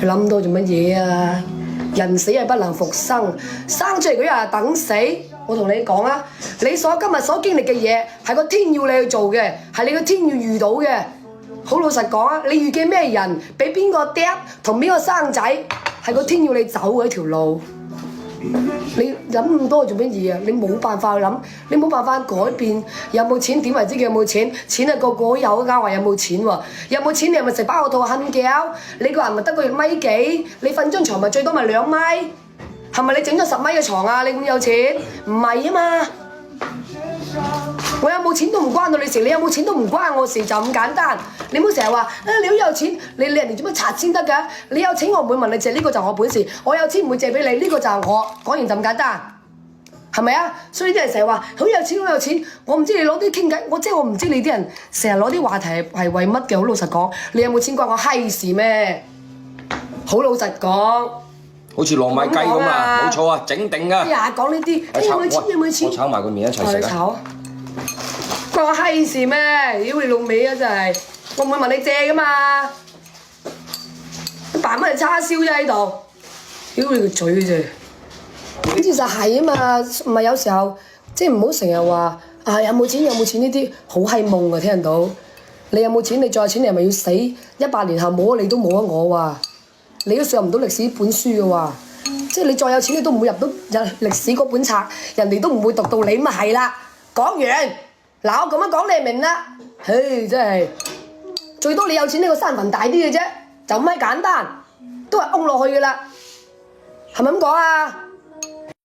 你諗多做乜嘢啊？人死係不能復生，生出嚟嗰日係等死。我同你講啊，你今日所經歷嘅嘢係個天要你去做嘅，係你個天要遇到嘅。好老實講啊，你遇見咩人，俾邊個嗲同邊個生仔，係個天要你走嘅一條路。你諗咁多做乜嘢啊？你冇辦法去諗，你冇辦法改變。有冇錢點為之叫有冇錢？錢係個個都有，啱話有冇錢喎？有冇錢你係咪食飽個肚瞓覺？你個人咪得個米幾？你瞓張床咪最多咪2米？係咪你整咗10米嘅床啊？你咁有錢？唔係啊嘛！我有冇錢都唔關到你事，你有冇錢都唔關我事，就咁簡單。你唔好成日話啊，你好有錢，你人哋做乜拆先得㗎？你有錢我唔會問你借，呢個就係我本事。我有錢唔會借俾你，呢個就係我。講完就咁簡單，係咪啊？所以啲人成日話好有錢好有錢，我唔知你攞啲傾偈，我唔知你啲人成日攞啲話題係為乜嘅。好老實講，你有冇錢關我閪事咩？好老實講。好似糯米雞咁啊，冇錯啊，整定㗎。日講呢啲，有冇錢有冇錢？我炒埋個麵一齊食啊！炒，關我閪事咩？屌你老味啊！真係，我唔會問你借噶嘛。扮乜嘢叉燒啫喺度？屌你個嘴啫！其實係啊嘛，唔係有時候即係唔好成日話啊有冇錢有冇錢呢啲好閪夢啊！聽人到你有冇錢你再有錢你係咪要死？100年後冇咗你都冇咗我喎！你都上唔到歷史本書嘅喎，即係你再有錢你都唔會入到歷史嗰本冊，人哋都唔會讀到你，咪係啦。講完，嗱我咁樣講你就明啦。唉，真係最多你有錢呢個山墳大啲嘅啫，就咁閪簡單，都係嗡落去嘅啦，係咪咁講啊？